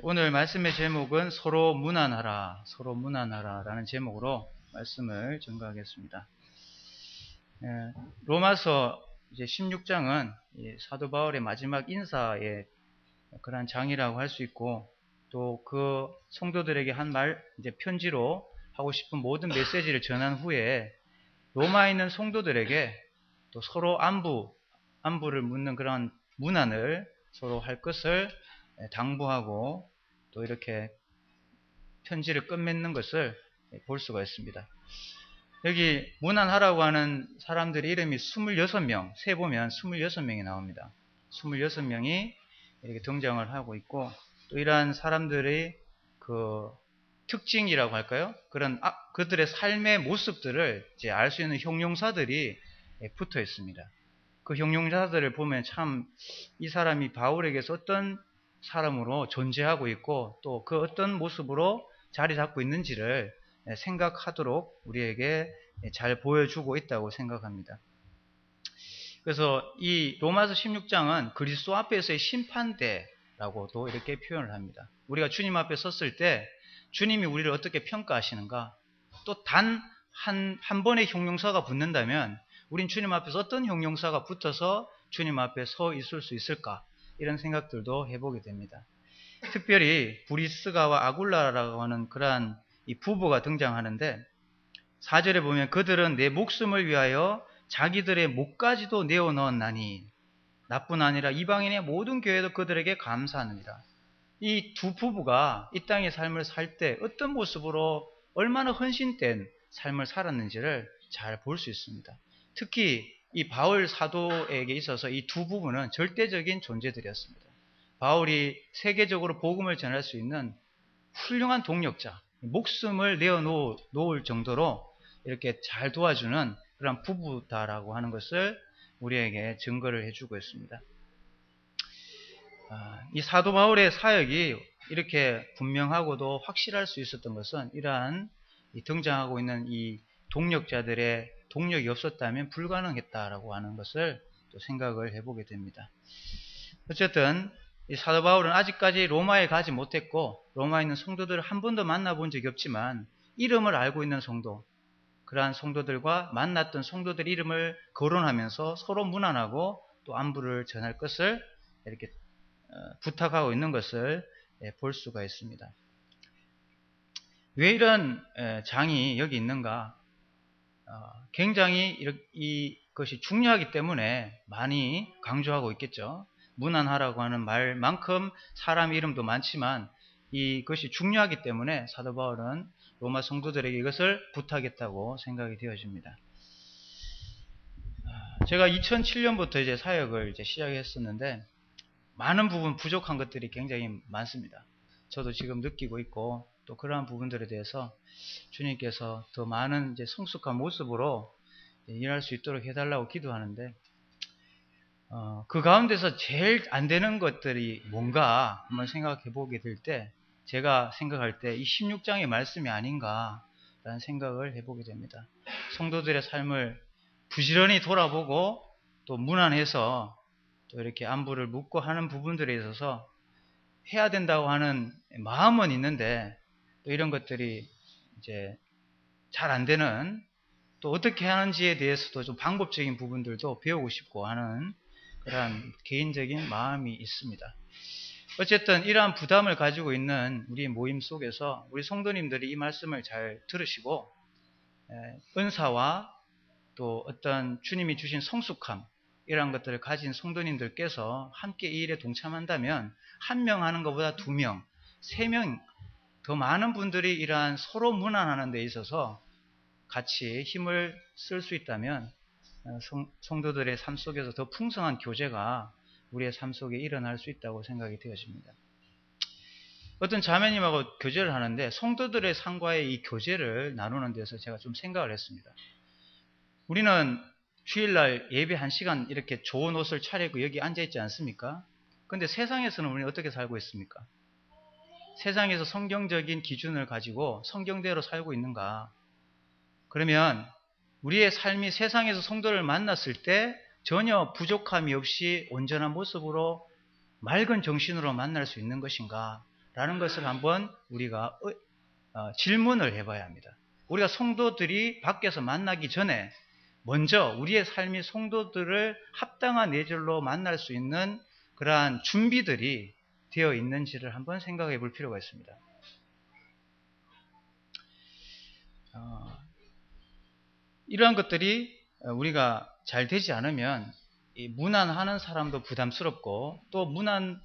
오늘 말씀의 제목은 서로 문안하라, 서로 문안하라 라는 제목으로 말씀을 전가하겠습니다. 로마서 이제 16장은 사도 바울의 마지막 인사의 그런 장이라고 할 수 있고, 또 그 성도들에게 한 말, 이제 편지로 하고 싶은 모든 메시지를 전한 후에 로마에 있는 성도들에게 또 서로 안부를 묻는 그런 문안을 서로 할 것을 당부하고 또 이렇게 편지를 끝맺는 것을 볼 수가 있습니다. 여기 문안하라고 하는 사람들의 이름이 26명, 세보면 26명이 나옵니다. 26명이 이렇게 등장을 하고 있고, 또 이러한 사람들의 그 특징이라고 할까요? 그런 그들의 삶의 모습들을 이제 알 수 있는 형용사들이 붙어 있습니다. 그 형용사들을 보면 참 이 사람이 바울에게서 어떤 사람으로 존재하고 있고, 또 그 어떤 모습으로 자리 잡고 있는지를 생각하도록 우리에게 잘 보여주고 있다고 생각합니다. 그래서 이 로마서 16장은 그리스도 앞에서의 심판대라고도 이렇게 표현을 합니다. 우리가 주님 앞에 섰을 때 주님이 우리를 어떻게 평가하시는가, 또 단 한 번의 형용사가 붙는다면 우린 주님 앞에서 어떤 형용사가 붙어서 주님 앞에 서 있을 수 있을까, 이런 생각들도 해보게 됩니다. 특별히 브리스가와 아굴라라고 하는 그러한 이 부부가 등장하는데, 4절에 보면 그들은 내 목숨을 위하여 자기들의 목까지도 내어넣었나니 나뿐 아니라 이방인의 모든 교회도 그들에게 감사하느니라. 이 두 부부가 이 땅의 삶을 살 때 어떤 모습으로 얼마나 헌신된 삶을 살았는지를 잘 볼 수 있습니다. 특히 이 바울 사도에게 있어서 이 두 부부는 절대적인 존재들이었습니다. 바울이 세계적으로 복음을 전할 수 있는 훌륭한 동력자, 목숨을 내어놓을 정도로 이렇게 잘 도와주는 그런 부부다라고 하는 것을 우리에게 증거를 해주고 있습니다. 이 사도 바울의 사역이 이렇게 분명하고도 확실할 수 있었던 것은 이러한 등장하고 있는 이 동력자들의 동력이 없었다면 불가능했다라고 하는 것을 또 생각을 해보게 됩니다. 어쨌든 이 사도 바울은 아직까지 로마에 가지 못했고 로마에 있는 성도들을 한 번도 만나본 적이 없지만 이름을 알고 있는 성도, 그러한 성도들과 만났던 성도들 이름을 거론하면서 서로 문안하고 또 안부를 전할 것을 이렇게 부탁하고 있는 것을 볼 수가 있습니다. 왜 이런 장이 여기 있는가? 굉장히 이것이 중요하기 때문에 많이 강조하고 있겠죠. 문안하라고 하는 말만큼 사람 이름도 많지만 이것이 중요하기 때문에 사도 바울은 로마 성도들에게 이것을 부탁했다고 생각이 되어집니다. 제가 2007년부터 이제 사역을 시작했었는데 많은 부분 부족한 것들이 굉장히 많습니다. 저도 지금 느끼고 있고 또 그러한 부분들에 대해서 주님께서 더 많은 성숙한 모습으로 일할 수 있도록 해달라고 기도하는데, 그 가운데서 제일 안 되는 것들이 뭔가 한번 생각해 보게 될 때, 제가 생각할 때 이 16장의 말씀이 아닌가라는 생각을 해보게 됩니다. 성도들의 삶을 부지런히 돌아보고 또 문안해서 또 이렇게 안부를 묻고 하는 부분들에 있어서 해야 된다고 하는 마음은 있는데, 또 이런 것들이 이제 잘 안 되는, 또 어떻게 하는지에 대해서도 좀 방법적인 부분들도 배우고 싶고 하는 그런 개인적인 마음이 있습니다. 어쨌든 이러한 부담을 가지고 있는 우리 모임 속에서 우리 성도님들이 이 말씀을 잘 들으시고 은사와 또 어떤 주님이 주신 성숙함, 이러한 것들을 가진 성도님들께서 함께 이 일에 동참한다면 한 명 하는 것보다 2명, 3명 더 많은 분들이 이러한 서로 문안하는 데 있어서 같이 힘을 쓸 수 있다면 성도들의 삶 속에서 더 풍성한 교제가 우리의 삶 속에 일어날 수 있다고 생각이 되어집니다. 어떤 자매님하고 교제를 하는데 성도들의 삶과의 이 교제를 나누는 데서 제가 좀 생각을 했습니다. 우리는 주일날 예배 1시간 이렇게 좋은 옷을 차리고 여기 앉아있지 않습니까? 근데 세상에서는 우리는 어떻게 살고 있습니까? 세상에서 성경적인 기준을 가지고 성경대로 살고 있는가? 그러면 우리의 삶이 세상에서 성도를 만났을 때 전혀 부족함이 없이 온전한 모습으로 맑은 정신으로 만날 수 있는 것인가? 라는 것을 한번 우리가 질문을 해봐야 합니다. 우리가 성도들이 밖에서 만나기 전에 먼저 우리의 삶이 성도들을 합당한 예절로 만날 수 있는 그러한 준비들이 되어 있는지를 한번 생각해 볼 필요가 있습니다. 이러한 것들이 우리가 잘 되지 않으면 문안하는 사람도 부담스럽고 또 문안하러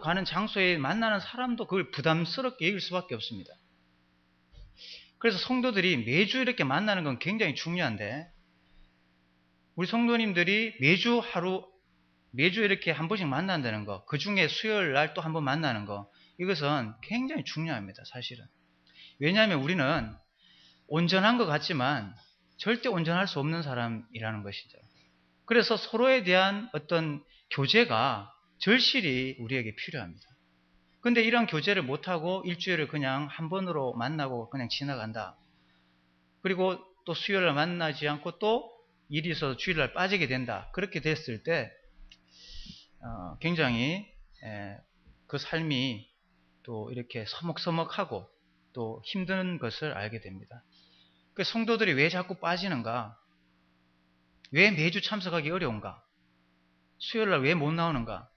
가는 장소에 만나는 사람도 그걸 부담스럽게 여길 수밖에 없습니다. 그래서 성도들이 매주 이렇게 만나는 건 굉장히 중요한데 우리 성도님들이 매주 이렇게 한 번씩 만난다는 거, 그 중에 수요일 날 또 한 번 만나는 거, 이것은 굉장히 중요합니다. 사실은. 왜냐하면 우리는 온전한 것 같지만 절대 온전할 수 없는 사람이라는 것이죠. 그래서 서로에 대한 어떤 교제가 절실히 우리에게 필요합니다. 근데 이런 교제를 못하고 일주일을 그냥 한 번으로 만나고 그냥 지나간다. 그리고 또 수요일날 만나지 않고 또 일이 있어서 주일날 빠지게 된다. 그렇게 됐을 때 굉장히 그 삶이 또 이렇게 서먹서먹하고 또 힘든 것을 알게 됩니다. 그 성도들이 왜 자꾸 빠지는가? 왜 매주 참석하기 어려운가? 수요일날 왜 못 나오는가?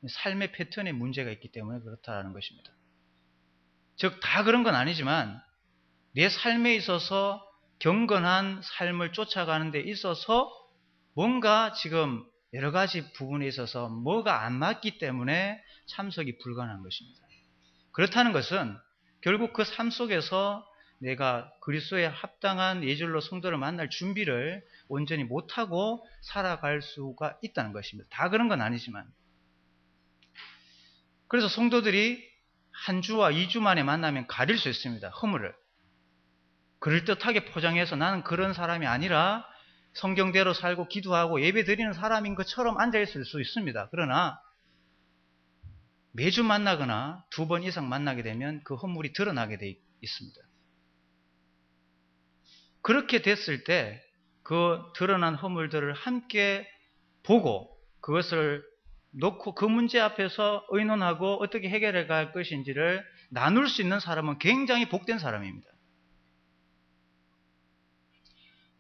삶의 패턴에 문제가 있기 때문에 그렇다는 것입니다. 즉, 다 그런 건 아니지만 내 삶에 있어서 경건한 삶을 쫓아가는 데 있어서 뭔가 지금 여러 가지 부분에 있어서 뭐가 안 맞기 때문에 참석이 불가능한 것입니다. 그렇다는 것은 결국 그 삶 속에서 내가 그리스도에 합당한 예절로 성도를 만날 준비를 온전히 못하고 살아갈 수가 있다는 것입니다. 다 그런 건 아니지만. 그래서 성도들이 한 주와 2주 만에 만나면 가릴 수 있습니다. 허물을. 그럴듯하게 포장해서 나는 그런 사람이 아니라 성경대로 살고 기도하고 예배 드리는 사람인 것처럼 앉아있을 수 있습니다. 그러나 매주 만나거나 2번 이상 만나게 되면 그 허물이 드러나게 돼 있습니다. 그렇게 됐을 때 그 드러난 허물들을 함께 보고 그것을 놓고 그 문제 앞에서 의논하고 어떻게 해결해 갈 것인지를 나눌 수 있는 사람은 굉장히 복된 사람입니다.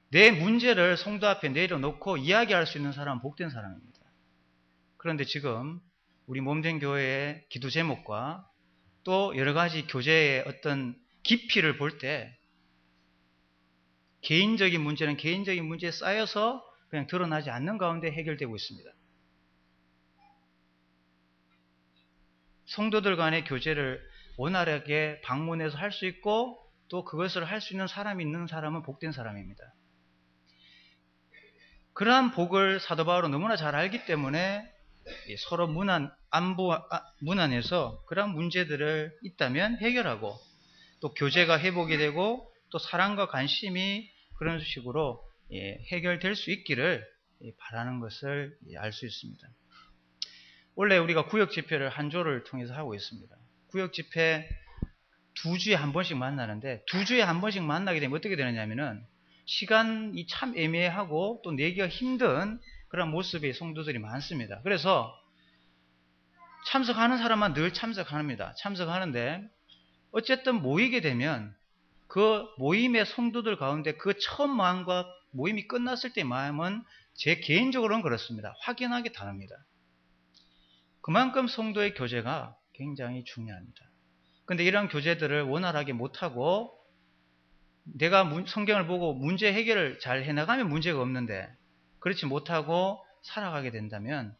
내 문제를 성도 앞에 내려놓고 이야기할 수 있는 사람은 복된 사람입니다. 그런데 지금 우리 몸된 교회의 기도 제목과 또 여러 가지 교제의 어떤 깊이를 볼 때 개인적인 문제는 개인적인 문제에 쌓여서 그냥 드러나지 않는 가운데 해결되고 있습니다. 성도들 간의 교제를 원활하게 방문해서 할 수 있고 또 그것을 할 수 있는 사람이 있는 사람은 복된 사람입니다. 그러한 복을 사도 바울은 너무나 잘 알기 때문에 서로 문안에서 그러한 문제들을 있다면 해결하고 또 교제가 회복이 되고 또 사랑과 관심이 그런 식으로 해결될 수 있기를 바라는 것을 알 수 있습니다. 원래 우리가 구역 집회를 한 조를 통해서 하고 있습니다. 구역 집회 2주에 한 번씩 만나는데 2주에 한 번씩 만나게 되면 어떻게 되느냐면은 시간이 참 애매하고 또 내기가 힘든 그런 모습의 성도들이 많습니다. 그래서 참석하는 사람만 늘 참석합니다. 참석하는데 어쨌든 모이게 되면 그 모임의 성도들 가운데 그 처음 마음과 모임이 끝났을 때 마음은 제 개인적으로는 그렇습니다. 확연하게 다릅니다. 그만큼 성도의 교제가 굉장히 중요합니다. 근데 이런 교제들을 원활하게 못하고 내가 성경을 보고 문제 해결을 잘 해나가면 문제가 없는데 그렇지 못하고 살아가게 된다면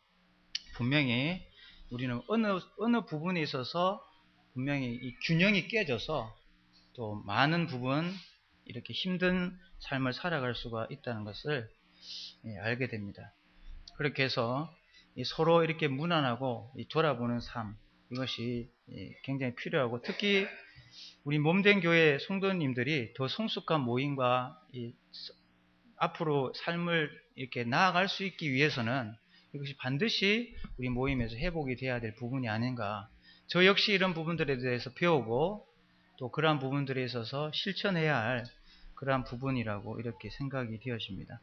분명히 우리는 어느 부분에 있어서 분명히 이 균형이 깨져서 또 많은 부분 이렇게 힘든 삶을 살아갈 수가 있다는 것을 알게 됩니다. 그렇게 해서 서로 이렇게 무난하고 돌아보는 삶 이것이 굉장히 필요하고 특히 우리 몸된 교회 성도님들이 더 성숙한 모임과 앞으로 삶을 이렇게 나아갈 수 있기 위해서는 이것이 반드시 우리 모임에서 회복이 돼야 될 부분이 아닌가. 저 역시 이런 부분들에 대해서 배우고 또 그러한 부분들에 있어서 실천해야 할 그러한 부분이라고 이렇게 생각이 되어집니다.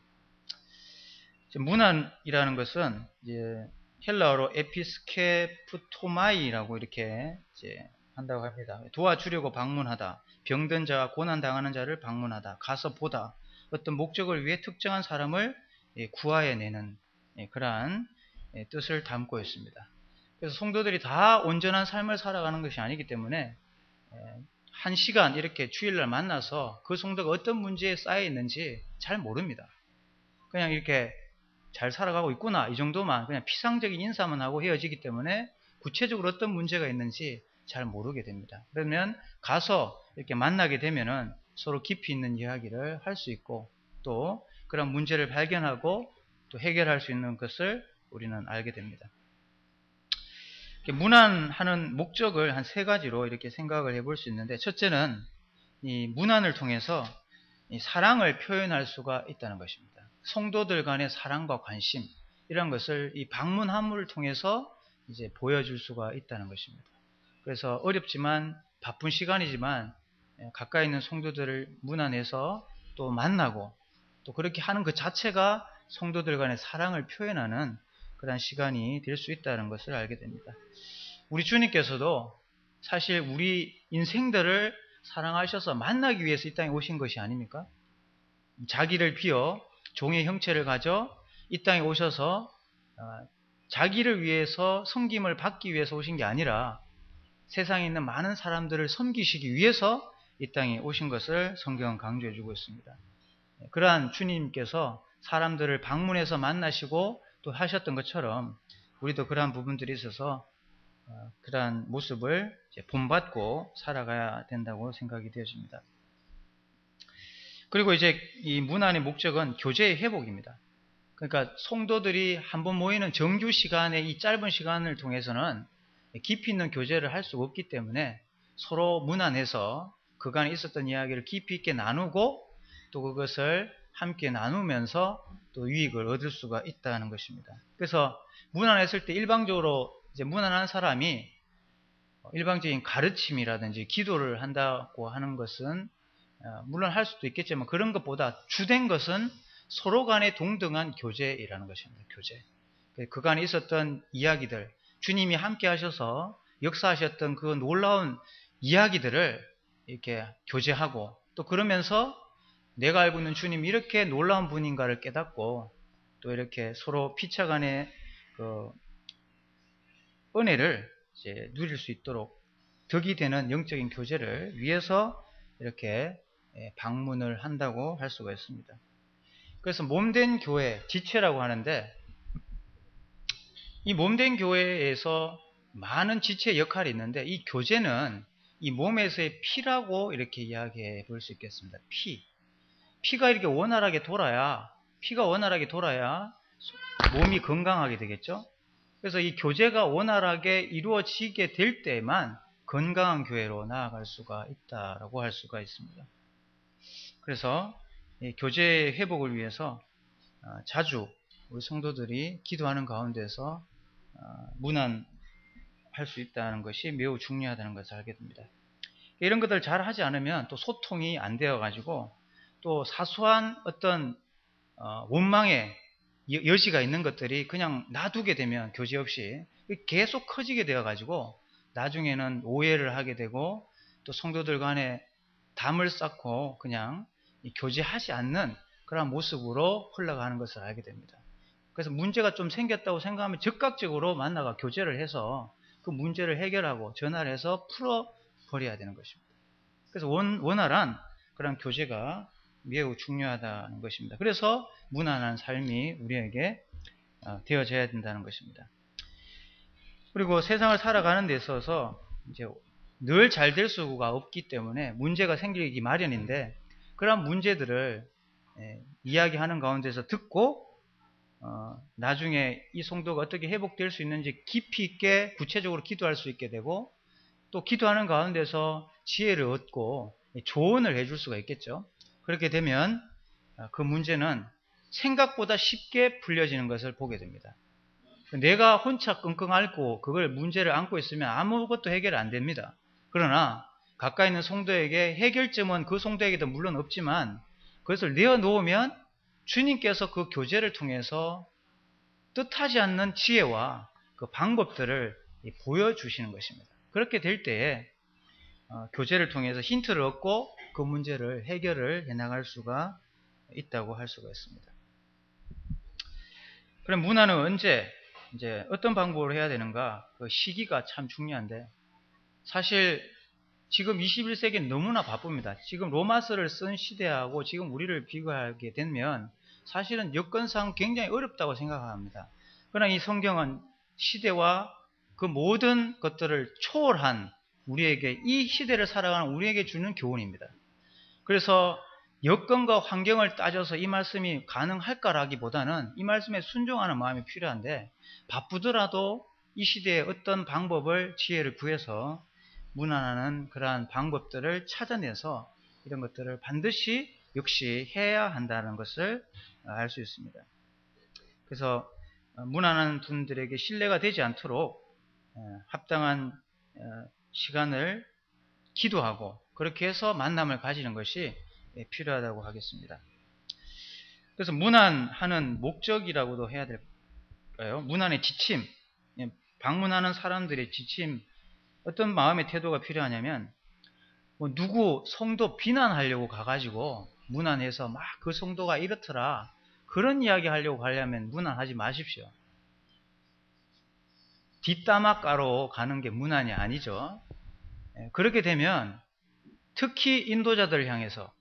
문안이라는 것은 이제 헬라어로 에피스케프토마이라고 이렇게 이제 한다고 합니다. 도와주려고 방문하다, 병든 자와 고난 당하는 자를 방문하다, 가서 보다, 어떤 목적을 위해 특정한 사람을 구하여내는 그러한 뜻을 담고 있습니다. 그래서 성도들이 다 온전한 삶을 살아가는 것이 아니기 때문에 한 시간 이렇게 주일날 만나서 그 성도가 어떤 문제에 쌓여 있는지 잘 모릅니다. 그냥 이렇게 잘 살아가고 있구나 이 정도만 그냥 피상적인 인사만 하고 헤어지기 때문에 구체적으로 어떤 문제가 있는지 잘 모르게 됩니다. 그러면 가서 이렇게 만나게 되면은 서로 깊이 있는 이야기를 할 수 있고 또 그런 문제를 발견하고 또 해결할 수 있는 것을 우리는 알게 됩니다. 문안하는 목적을 한 세 가지로 이렇게 생각을 해볼 수 있는데, 첫째는 이 문안을 통해서 이 사랑을 표현할 수가 있다는 것입니다. 성도들 간의 사랑과 관심 이런 것을 이 방문함을 통해서 이제 보여줄 수가 있다는 것입니다. 그래서 어렵지만 바쁜 시간이지만 가까이 있는 성도들을 문안해서 또 만나고 또 그렇게 하는 그 자체가 성도들 간의 사랑을 표현하는 그런 시간이 될 수 있다는 것을 알게 됩니다. 우리 주님께서도 사실 우리 인생들을 사랑하셔서 만나기 위해서 이 땅에 오신 것이 아닙니까? 자기를 비워 종의 형체를 가져 이 땅에 오셔서 자기를 위해서 섬김을 받기 위해서 오신 게 아니라 세상에 있는 많은 사람들을 섬기시기 위해서 이 땅에 오신 것을 성경은 강조해 주고 있습니다. 그러한 주님께서 사람들을 방문해서 만나시고 또 하셨던 것처럼 우리도 그러한 부분들이 있어서 그러한 모습을 본받고 살아가야 된다고 생각이 되어집니다. 그리고 이제 이 문안의 목적은 교제의 회복입니다. 그러니까 성도들이 한번 모이는 정규 시간의 이 짧은 시간을 통해서는 깊이 있는 교제를 할 수가 없기 때문에 서로 문안해서 그간에 있었던 이야기를 깊이 있게 나누고 또 그것을 함께 나누면서 또 유익을 얻을 수가 있다는 것입니다. 그래서 문안했을 때 일방적으로 이제 문안한 사람이 일방적인 가르침이라든지 기도를 한다고 하는 것은 물론 할 수도 있겠지만 그런 것보다 주된 것은 서로 간의 동등한 교제이라는 것입니다. 교제. 그간에 있었던 이야기들, 주님이 함께 하셔서 역사하셨던 그 놀라운 이야기들을 이렇게 교제하고 또 그러면서 내가 알고 있는 주님이 이렇게 놀라운 분인가를 깨닫고 또 이렇게 서로 피차간의 그 은혜를 이제 누릴 수 있도록 덕이 되는 영적인 교제를 위해서 이렇게 방문을 한다고 할 수가 있습니다. 그래서 몸된 교회, 지체라고 하는데 이 몸된 교회에서 많은 지체의 역할이 있는데 이 교제는 이 몸에서의 피라고 이렇게 이야기해 볼 수 있겠습니다. 피가 이렇게 원활하게 돌아야 피가 원활하게 돌아야 몸이 건강하게 되겠죠. 그래서 이 교제가 원활하게 이루어지게 될 때만 건강한 교회로 나아갈 수가 있다라고 할 수가 있습니다. 그래서 이 교제의 회복을 위해서 자주 우리 성도들이 기도하는 가운데서 문안할 수 있다는 것이 매우 중요하다는 것을 알게 됩니다. 이런 것들을 잘 하지 않으면 또 소통이 안 되어 가지고 또 사소한 어떤 원망의 여지가 있는 것들이 그냥 놔두게 되면 교제 없이 계속 커지게 되어 가지고 나중에는 오해를 하게 되고 또 성도들 간에 담을 쌓고 그냥 교제하지 않는 그런 모습으로 흘러가는 것을 알게 됩니다. 그래서 문제가 좀 생겼다고 생각하면 즉각적으로 만나가 교제를 해서 그 문제를 해결하고 전화를 해서 풀어버려야 되는 것입니다. 그래서 원활한 그런 교제가 매우 중요하다는 것입니다. 그래서 무난한 삶이 우리에게 되어져야 된다는 것입니다. 그리고 세상을 살아가는 데 있어서 이제 늘 잘 될 수가 없기 때문에 문제가 생기기 마련인데 그런 문제들을 이야기하는 가운데서 듣고 나중에 이 성도가 어떻게 회복될 수 있는지 깊이 있게 구체적으로 기도할 수 있게 되고 또 기도하는 가운데서 지혜를 얻고 조언을 해줄 수가 있겠죠. 그렇게 되면 그 문제는 생각보다 쉽게 풀려지는 것을 보게 됩니다. 내가 혼자 끙끙 앓고 그걸 문제를 안고 있으면 아무것도 해결 안 됩니다. 그러나 가까이 있는 성도에게 해결점은 그 성도에게도 물론 없지만 그것을 내어놓으면 주님께서 그 교제를 통해서 뜻하지 않는 지혜와 그 방법들을 보여주시는 것입니다. 그렇게 될 때에 교재를 통해서 힌트를 얻고 그 문제를 해결을 해나갈 수가 있다고 할 수가 있습니다. 그럼 문화는 언제 이제 어떤 방법으로 해야 되는가? 그 시기가 참 중요한데, 사실 지금 21세기는 너무나 바쁩니다. 지금 로마서를 쓴 시대하고 지금 우리를 비교하게 되면 사실은 여건상 굉장히 어렵다고 생각합니다. 그러나 이 성경은 시대와 그 모든 것들을 초월한 우리에게, 이 시대를 살아가는 우리에게 주는 교훈입니다. 그래서 여건과 환경을 따져서 이 말씀이 가능할까라기보다는 이 말씀에 순종하는 마음이 필요한데, 바쁘더라도 이 시대에 어떤 방법을, 지혜를 구해서 무난하는 그러한 방법들을 찾아내서 이런 것들을 반드시 역시 해야 한다는 것을 알 수 있습니다. 그래서 무난한 분들에게 신뢰가 되지 않도록 합당한 시간을 기도하고 그렇게 해서 만남을 가지는 것이 필요하다고 하겠습니다. 그래서 무난하는 목적이라고도 해야 될까요? 무난의 지침, 방문하는 사람들의 지침, 어떤 마음의 태도가 필요하냐면, 누구 성도 비난하려고 가가지고 무난해서 막 그 성도가 이렇더라, 그런 이야기 하려고 가려면 무난하지 마십시오. 뒷담화 까러 가는 게 무난이 아니죠. 그렇게 되면 특히 인도자들을 향해서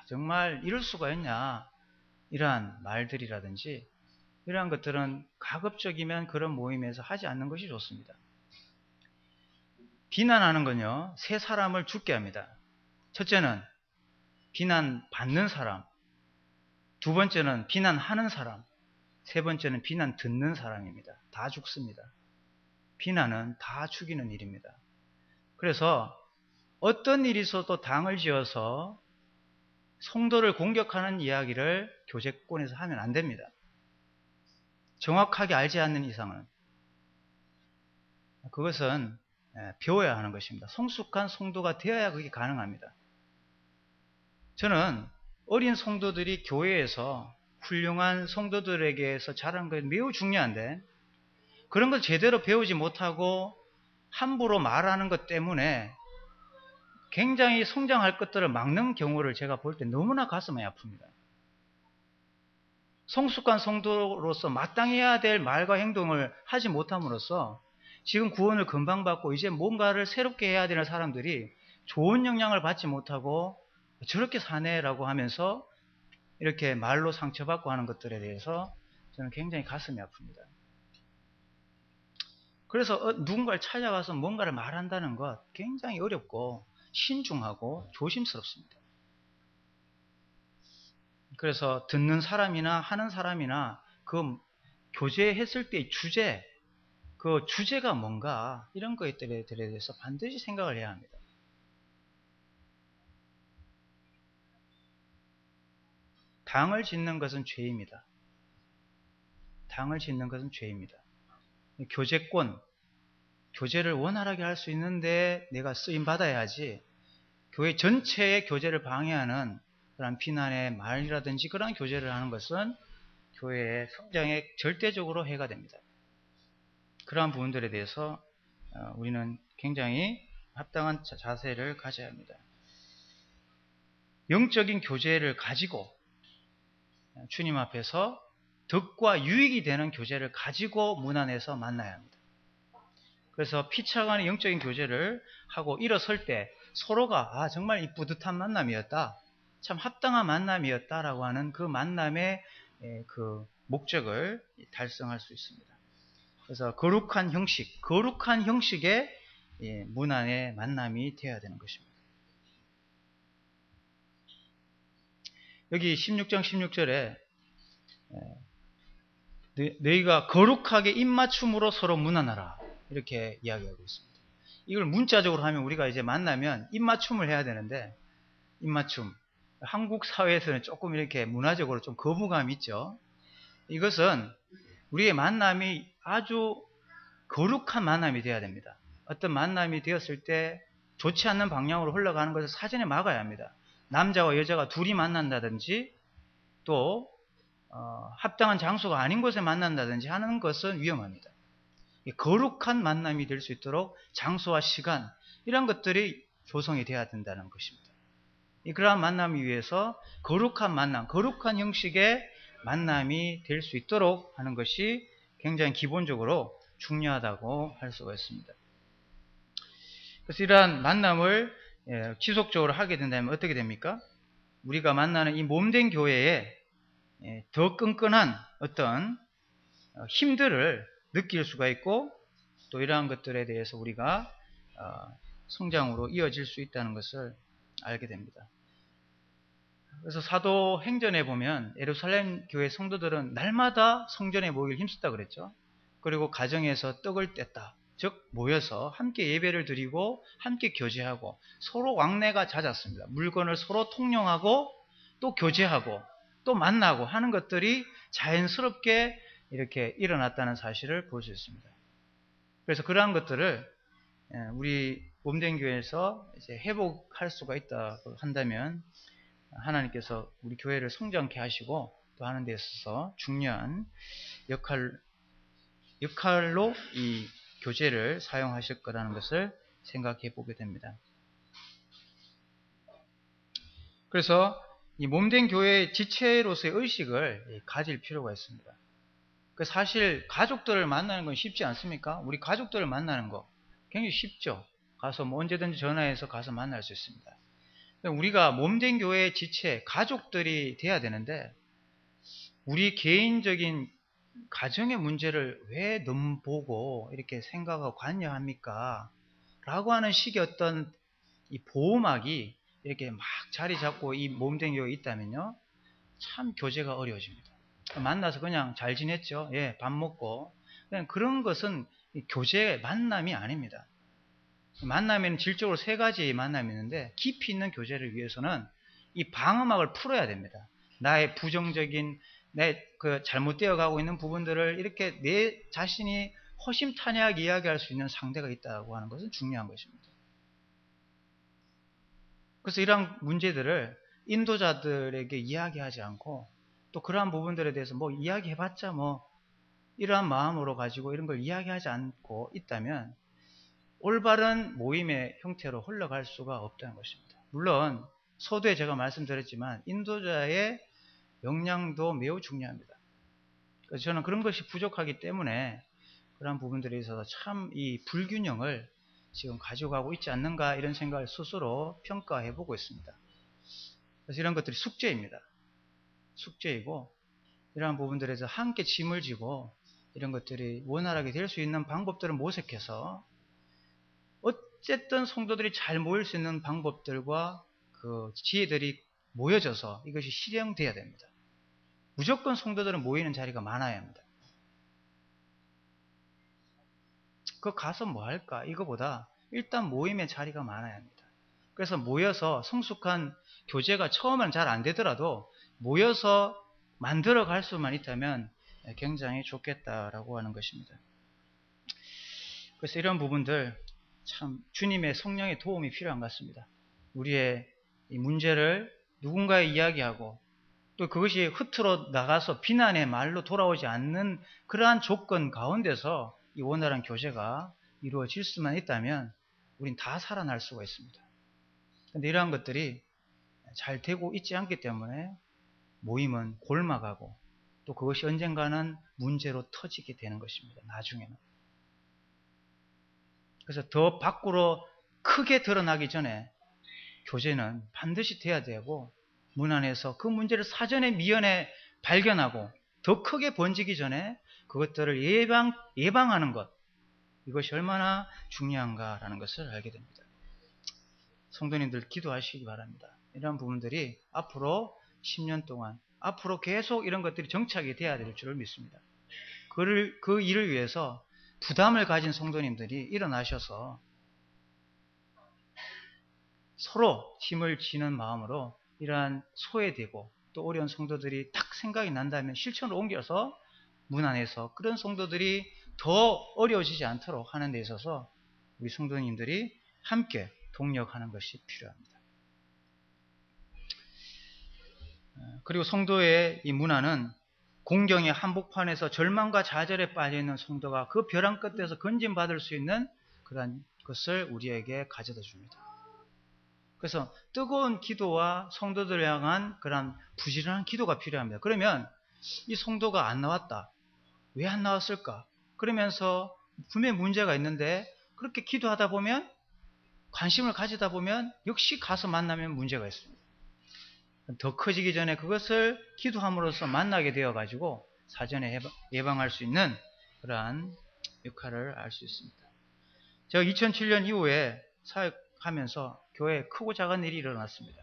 정말 이럴 수가 있냐, 이러한 말들이라든지 이러한 것들은 가급적이면 그런 모임에서 하지 않는 것이 좋습니다. 비난하는 건요, 세 사람을 죽게 합니다. 첫째는 비난받는 사람, 두 번째는 비난하는 사람, 세 번째는 비난 듣는 사람입니다. 다 죽습니다. 비난은 다 죽이는 일입니다. 그래서 어떤 일이 있어도 당을 지어서 성도를 공격하는 이야기를 교제권에서 하면 안 됩니다. 정확하게 알지 않는 이상은. 그것은 배워야 하는 것입니다. 성숙한 성도가 되어야 그게 가능합니다. 저는 어린 성도들이 교회에서 훌륭한 성도들에게서 자란 건 매우 중요한데, 그런 걸 제대로 배우지 못하고 함부로 말하는 것 때문에 굉장히 성장할 것들을 막는 경우를 제가 볼 때 너무나 가슴이 아픕니다. 성숙한 성도로서 마땅히 해야 될 말과 행동을 하지 못함으로써 지금 구원을 금방 받고 이제 뭔가를 새롭게 해야 되는 사람들이 좋은 영향을 받지 못하고 저렇게 사네라고 하면서 이렇게 말로 상처받고 하는 것들에 대해서 저는 굉장히 가슴이 아픕니다. 그래서 누군가를 찾아가서 뭔가를 말한다는 것 굉장히 어렵고 신중하고 조심스럽습니다. 그래서 듣는 사람이나 하는 사람이나 그 교제했을 때의 주제, 그 주제가 뭔가 이런 것들에 대해서 반드시 생각을 해야 합니다. 당을 짓는 것은 죄입니다. 당을 짓는 것은 죄입니다. 교제권, 교제를 원활하게 할 수 있는데 내가 쓰임받아야 하지, 교회 전체의 교제를 방해하는 그런 비난의 말이라든지 그런 교제를 하는 것은 교회의 성장에 절대적으로 해가 됩니다. 그러한 부분들에 대해서 우리는 굉장히 합당한 자세를 가져야 합니다. 영적인 교제를 가지고 주님 앞에서 덕과 유익이 되는 교제를 가지고 문 안에서 만나야 합니다. 그래서 피차간의 영적인 교제를 하고 일어설 때 서로가 정말 이 뿌듯한 만남이었다, 참 합당한 만남이었다라고 하는 그 만남의 그 목적을 달성할 수 있습니다. 그래서 거룩한 형식의 문 안의 만남이 되어야 되는 것입니다. 여기 16장 16절에 너희가 거룩하게 입맞춤으로 서로 문안하라, 이렇게 이야기하고 있습니다. 이걸 문자적으로 하면 우리가 이제 만나면 입맞춤을 해야 되는데, 입맞춤, 한국 사회에서는 조금 이렇게 문화적으로 좀 거부감이 있죠. 이것은 우리의 만남이 아주 거룩한 만남이 되어야 됩니다. 어떤 만남이 되었을 때 좋지 않는 방향으로 흘러가는 것을 사전에 막아야 합니다. 남자와 여자가 둘이 만난다든지 또 합당한 장소가 아닌 곳에 만난다든지 하는 것은 위험합니다. 거룩한 만남이 될 수 있도록 장소와 시간 이런 것들이 조성이 돼야 된다는 것입니다. 그러한 만남을 위해서 거룩한 만남, 거룩한 형식의 만남이 될 수 있도록 하는 것이 굉장히 기본적으로 중요하다고 할 수가 있습니다. 그래서 이러한 만남을 지속적으로 하게 된다면 어떻게 됩니까? 우리가 만나는 이 몸된 교회에 더 끈끈한 어떤 힘들을 느낄 수가 있고, 또 이러한 것들에 대해서 우리가 성장으로 이어질 수 있다는 것을 알게 됩니다. 그래서 사도행전에 보면 예루살렘 교회 성도들은 날마다 성전에 모이길 힘썼다 그랬죠. 그리고 가정에서 떡을 뗐다. 즉 모여서 함께 예배를 드리고 함께 교제하고 서로 왕래가 잦았습니다. 물건을 서로 통용하고 또 교제하고 또 만나고 하는 것들이 자연스럽게 이렇게 일어났다는 사실을 볼 수 있습니다. 그래서 그러한 것들을 우리 몸된 교회에서 이제 회복할 수가 있다고 한다면 하나님께서 우리 교회를 성장케 하시고 또 하는 데 있어서 중요한 역할로 이 교제를 사용하실 거라는 것을 생각해 보게 됩니다. 그래서 이 몸된 교회의 지체로서의 의식을 가질 필요가 있습니다. 사실 가족들을 만나는 건 쉽지 않습니까? 우리 가족들을 만나는 거 굉장히 쉽죠. 가서 뭐 언제든지 전화해서 가서 만날 수 있습니다. 우리가 몸된 교회의 지체, 가족들이 돼야 되는데 우리 개인적인 가정의 문제를 왜 넘보고 이렇게 생각하고 관여합니까? 라고 하는 식의 어떤 이 보호막이 이렇게 막 자리 잡고 이 몸된 교회에 있다면요, 참 교제가 어려워집니다. 만나서 그냥 잘 지냈죠. 예, 밥 먹고. 그냥 그런 것은 교제의 만남이 아닙니다. 만남에는 질적으로 세 가지의 만남이 있는데 깊이 있는 교제를 위해서는 이 방어막을 풀어야 됩니다. 나의 부정적인 내 그 잘못되어 가고 있는 부분들을 이렇게 내 자신이 허심탄회하게 이야기할 수 있는 상대가 있다고 하는 것은 중요한 것입니다. 그래서 이러한 문제들을 인도자들에게 이야기하지 않고 또 그러한 부분들에 대해서 뭐 이야기해봤자 뭐 이러한 마음으로 가지고 이런 걸 이야기하지 않고 있다면 올바른 모임의 형태로 흘러갈 수가 없다는 것입니다. 물론 서두에 제가 말씀드렸지만 인도자의 역량도 매우 중요합니다. 그래서 저는 그런 것이 부족하기 때문에 그런 부분들에 있어서 참 이 불균형을 지금 가져가고 있지 않는가 이런 생각을 스스로 평가해 보고 있습니다. 그래서 이런 것들이 숙제입니다. 숙제이고 이러한 부분들에서 함께 짐을 지고 이런 것들이 원활하게 될 수 있는 방법들을 모색해서 어쨌든 성도들이 잘 모일 수 있는 방법들과 그 지혜들이 모여져서 이것이 실행돼야 됩니다. 무조건 성도들은 모이는 자리가 많아야 합니다. 그 가서 뭐 할까? 이거보다 일단 모임의 자리가 많아야 합니다. 그래서 모여서 성숙한 교제가 처음엔 잘 안 되더라도 모여서 만들어 갈 수만 있다면 굉장히 좋겠다라고 하는 것입니다. 그래서 이런 부분들 참 주님의 성령의 도움이 필요한 것 같습니다. 우리의 이 문제를 누군가에 이야기하고 또 그것이 흐트러 나가서 비난의 말로 돌아오지 않는 그러한 조건 가운데서 이 원활한 교제가 이루어질 수만 있다면 우린 다 살아날 수가 있습니다. 그런데 이러한 것들이 잘 되고 있지 않기 때문에 모임은 골마가고 또 그것이 언젠가는 문제로 터지게 되는 것입니다. 나중에는. 그래서 더 밖으로 크게 드러나기 전에 교제는 반드시 돼야 되고 문 안에서 그 문제를 사전에 미연에 발견하고 더 크게 번지기 전에 그것들을 예방하는 것, 이것이 얼마나 중요한가라는 것을 알게 됩니다. 성도님들 기도하시기 바랍니다. 이런 부분들이 앞으로 10년 동안 앞으로 계속 이런 것들이 정착이 돼야 될 줄을 믿습니다. 그 일을 위해서 부담을 가진 성도님들이 일어나셔서 서로 힘을 지는 마음으로 이러한 소외되고 또 어려운 성도들이 딱 생각이 난다면 실천으로 옮겨서 문 안에서 그런 성도들이 더 어려워지지 않도록 하는 데 있어서 우리 성도님들이 함께 동력하는 것이 필요합니다. 그리고 성도의 이 문화는 공경의 한복판에서 절망과 좌절에 빠져있는 성도가 그 벼랑 끝에서 건진받을 수 있는 그런 것을 우리에게 가져다 줍니다. 그래서 뜨거운 기도와 성도들을 향한 그런 부지런한 기도가 필요합니다. 그러면 이 성도가 안 나왔다. 왜 안 나왔을까? 그러면서 분명히 문제가 있는데 그렇게 기도하다 보면 관심을 가지다 보면 역시 가서 만나면 문제가 있습니다. 더 커지기 전에 그것을 기도함으로써 만나게 되어가지고 사전에 예방할 수 있는 그러한 역할을 알 수 있습니다. 제가 2007년 이후에 사역하면서 교회에 크고 작은 일이 일어났습니다.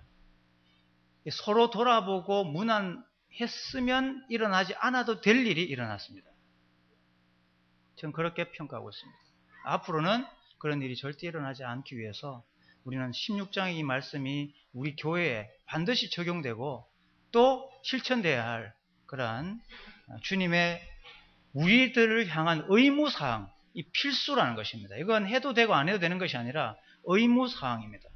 서로 돌아보고 무난했으면 일어나지 않아도 될 일이 일어났습니다. 저는 그렇게 평가하고 있습니다. 앞으로는 그런 일이 절대 일어나지 않기 위해서 우리는 16장의 이 말씀이 우리 교회에 반드시 적용되고 또 실천돼야 할 그러한 주님의 우리들을 향한 의무사항, 이 필수라는 것입니다. 이건 해도 되고 안 해도 되는 것이 아니라 의무사항입니다.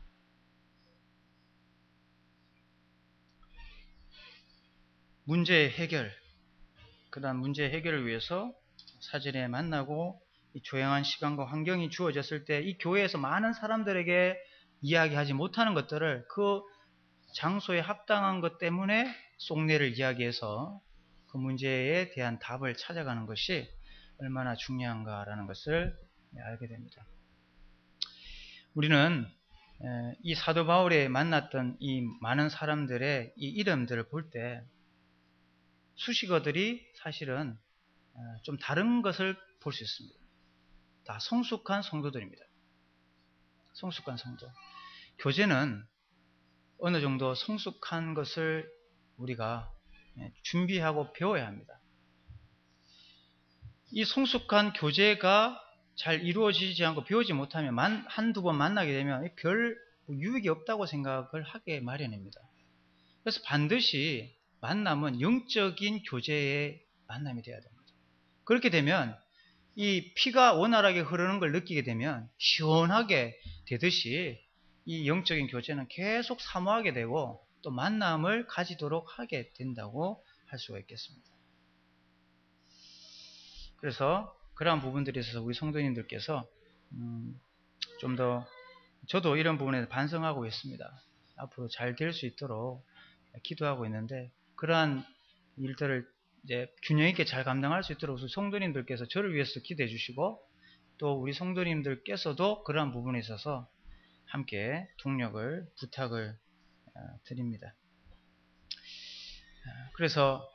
문제 해결, 그다음 문제 해결을 위해서 사전에 만나고 이 조용한 시간과 환경이 주어졌을 때 이 교회에서 많은 사람들에게 이야기하지 못하는 것들을 그 장소에 합당한 것 때문에 속내를 이야기해서 그 문제에 대한 답을 찾아가는 것이 얼마나 중요한가라는 것을 알게 됩니다. 우리는 이 사도 바울이 만났던 이 많은 사람들의 이 이름들을 볼 때 수식어들이 사실은 좀 다른 것을 볼 수 있습니다. 다 성숙한 성도들입니다. 성숙한 성도. 교제는 어느 정도 성숙한 것을 우리가 준비하고 배워야 합니다. 이 성숙한 교제가 잘 이루어지지 않고 배우지 못하면 한두 번 만나게 되면 별 유익이 없다고 생각을 하게 마련입니다. 그래서 반드시 만남은 영적인 교제의 만남이 되어야 됩니다. 그렇게 되면 이 피가 원활하게 흐르는 걸 느끼게 되면 시원하게 되듯이 이 영적인 교제는 계속 사모하게 되고 또 만남을 가지도록 하게 된다고 할 수가 있겠습니다. 그래서 그러한 부분들에 있어서 우리 성도님들께서 좀 더 저도 이런 부분에 반성하고 있습니다. 앞으로 잘 될 수 있도록 기도하고 있는데 그러한 일들을 이제 균형 있게 잘 감당할 수 있도록 성도님들께서 저를 위해서 기도해 주시고 또 우리 성도님들께서도 그러한 부분에 있어서 함께 동력을 부탁을 드립니다. 그래서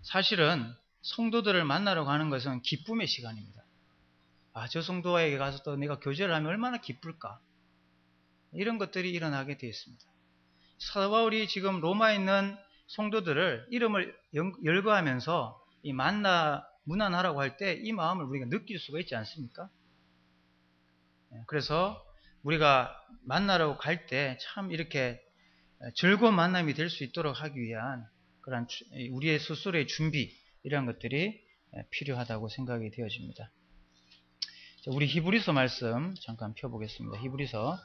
사실은 성도들을 만나러 가는 것은 기쁨의 시간입니다. 저 성도에게 가서 또 내가 교제를 하면 얼마나 기쁠까? 이런 것들이 일어나게 되어 있습니다. 사도 바울이 지금 로마에 있는 성도들을 이름을 열거하면서 이 문안하라고 할 때 이 마음을 우리가 느낄 수가 있지 않습니까? 그래서 우리가 만나러 갈 때 참 이렇게 즐거운 만남이 될 수 있도록 하기 위한 그런 우리의 스스로의 준비 이런 것들이 필요하다고 생각이 되어집니다. 우리 히브리서 말씀 잠깐 펴보겠습니다. 히브리서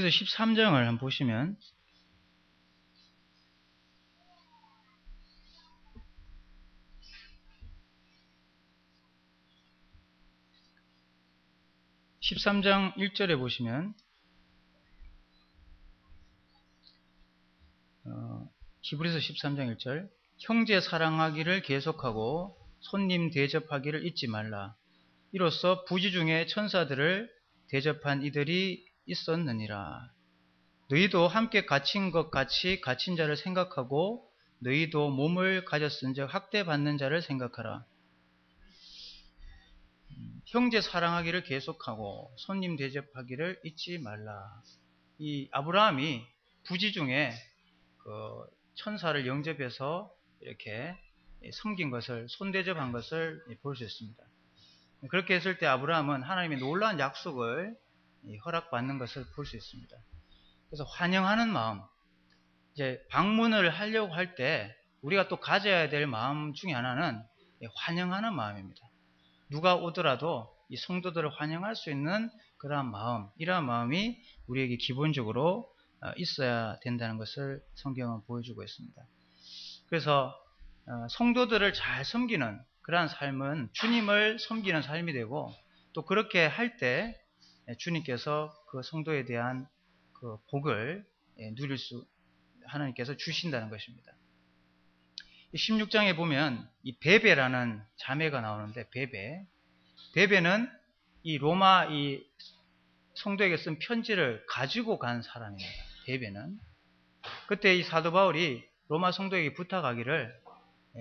13장을 한번 보시면 13장 1절에 보시면 히브리서 13장 1절 형제 사랑하기를 계속하고 손님 대접하기를 잊지 말라. 이로써 부지 중에 천사들을 대접한 이들이 있었느니라. 너희도 함께 갇힌 것 같이 갇힌 자를 생각하고 너희도 몸을 가졌은즉 학대받는 자를 생각하라. 형제 사랑하기를 계속하고 손님 대접하기를 잊지 말라. 이 아브라함이 부지 중에 천사를 영접해서 이렇게 섬긴 것을, 손대접한 것을 볼 수 있습니다. 그렇게 했을 때 아브라함은 하나님의 놀라운 약속을 허락받는 것을 볼 수 있습니다. 그래서 환영하는 마음, 이제 방문을 하려고 할 때 우리가 또 가져야 될 마음 중에 하나는 환영하는 마음입니다. 누가 오더라도 이 성도들을 환영할 수 있는 그러한 마음, 이러한 마음이 우리에게 기본적으로 있어야 된다는 것을 성경은 보여주고 있습니다. 그래서 성도들을 잘 섬기는 그러한 삶은 주님을 섬기는 삶이 되고, 또 그렇게 할 때 주님께서 그 성도에 대한 그 복을 누릴 수, 하나님께서 주신다는 것입니다. 16장에 보면 이 베베라는 자매가 나오는데, 베베는 이 로마 이 성도에게 쓴 편지를 가지고 간 사람입니다. 베베는 그때 이 사도 바울이 로마 성도에게 부탁하기를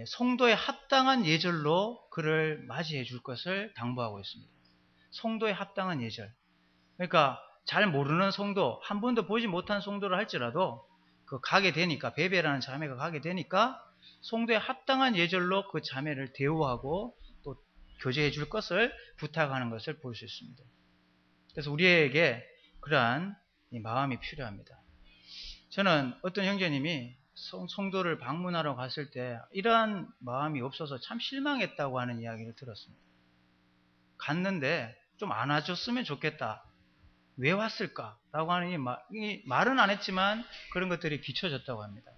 성도에 합당한 예절로 그를 맞이해 줄 것을 당부하고 있습니다. 성도에 합당한 예절. 그러니까 잘 모르는 성도, 한 번도 보지 못한 성도를 할지라도 그 가게 되니까, 베베라는 자매가 가게 되니까 성도에 합당한 예절로 그 자매를 대우하고 또 교제해 줄 것을 부탁하는 것을 볼 수 있습니다. 그래서 우리에게 그러한 마음이 필요합니다. 저는 어떤 형제님이 성도를 방문하러 갔을 때 이러한 마음이 없어서 참 실망했다고 하는 이야기를 들었습니다. 갔는데 좀 안아줬으면 좋겠다. 왜 왔을까? 라고 하는 이 말은 안 했지만 그런 것들이 비춰졌다고 합니다.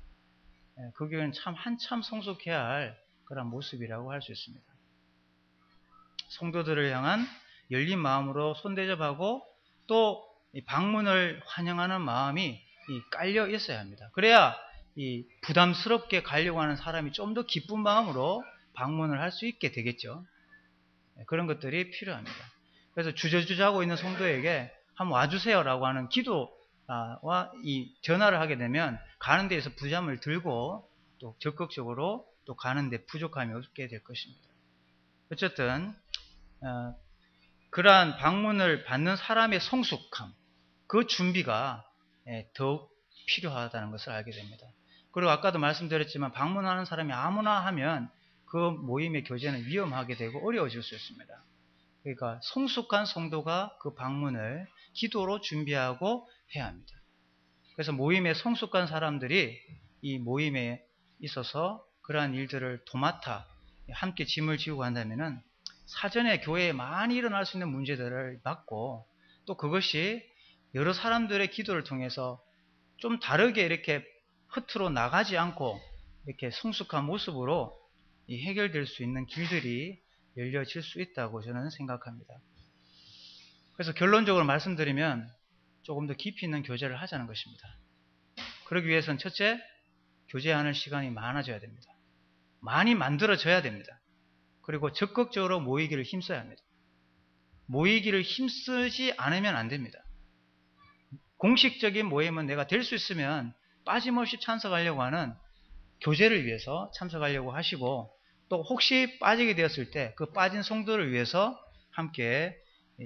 그 교회는 참 한참 성숙해야 할 그런 모습이라고 할 수 있습니다. 성도들을 향한 열린 마음으로 손대접하고 또 방문을 환영하는 마음이 깔려 있어야 합니다. 그래야 이 부담스럽게 가려고 하는 사람이 좀 더 기쁜 마음으로 방문을 할 수 있게 되겠죠. 그런 것들이 필요합니다. 그래서 주저주저하고 있는 성도에게 한번 와주세요라고 하는 기도와 이 전화를 하게 되면 가는 데에서 부담을 들고 또 적극적으로 또 가는 데 부족함이 없게 될 것입니다. 어쨌든 그러한 방문을 받는 사람의 성숙함, 그 준비가 더욱 필요하다는 것을 알게 됩니다. 그리고 아까도 말씀드렸지만 방문하는 사람이 아무나 하면 그 모임의 교제는 위험하게 되고 어려워질 수 있습니다. 그러니까 성숙한 성도가 그 방문을 기도로 준비하고 해야 합니다. 그래서 모임에 성숙한 사람들이 이 모임에 있어서 그러한 일들을 도맡아 함께 짐을 지고 간다면은 사전에 교회에 많이 일어날 수 있는 문제들을 막고, 또 그것이 여러 사람들의 기도를 통해서 좀 다르게 이렇게 흐트러 나가지 않고 이렇게 성숙한 모습으로 해결될 수 있는 길들이 열려질 수 있다고 저는 생각합니다. 그래서 결론적으로 말씀드리면 조금 더 깊이 있는 교제를 하자는 것입니다. 그러기 위해서는 첫째, 교제하는 시간이 많아져야 됩니다. 많이 만들어져야 됩니다. 그리고 적극적으로 모이기를 힘써야 합니다. 모이기를 힘쓰지 않으면 안 됩니다. 공식적인 모임은 내가 될 수 있으면 빠짐없이 참석하려고 하는 교제를 위해서 참석하려고 하시고, 또 혹시 빠지게 되었을 때 그 빠진 성도를 위해서 함께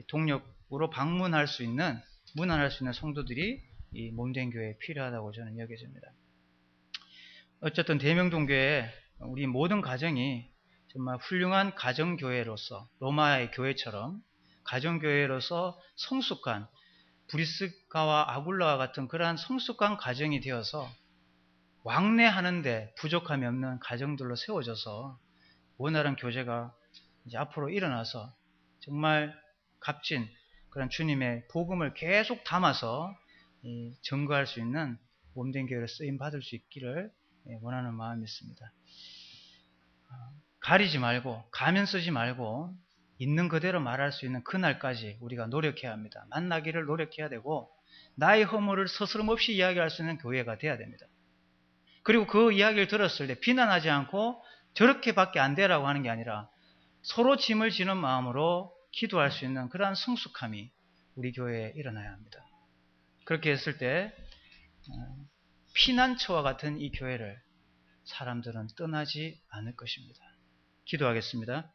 동력으로 방문할 수 있는, 문안할 수 있는 성도들이 이 몸된 교회에 필요하다고 저는 여겨집니다. 어쨌든 대명동교회 우리 모든 가정이 정말 훌륭한 가정교회로서, 로마의 교회처럼 가정교회로서 성숙한 브리스가와 아굴라와 같은 그러한 성숙한 가정이 되어서 왕래하는데 부족함이 없는 가정들로 세워져서 원활한 교제가 이제 앞으로 일어나서 정말 값진 그런 주님의 복음을 계속 담아서 증거할 수 있는 몸된 교회로 쓰임 받을 수 있기를 원하는 마음이 있습니다. 가리지 말고, 가면 쓰지 말고 있는 그대로 말할 수 있는 그날까지 우리가 노력해야 합니다. 만나기를 노력해야 되고, 나의 허물을 서스럼없이 이야기할 수 있는 교회가 돼야 됩니다. 그리고 그 이야기를 들었을 때 비난하지 않고 저렇게밖에 안 되라고 하는 게 아니라 서로 짐을 지는 마음으로 기도할 수 있는 그러한 성숙함이 우리 교회에 일어나야 합니다. 그렇게 했을 때 피난처와 같은 이 교회를 사람들은 떠나지 않을 것입니다. 기도하겠습니다.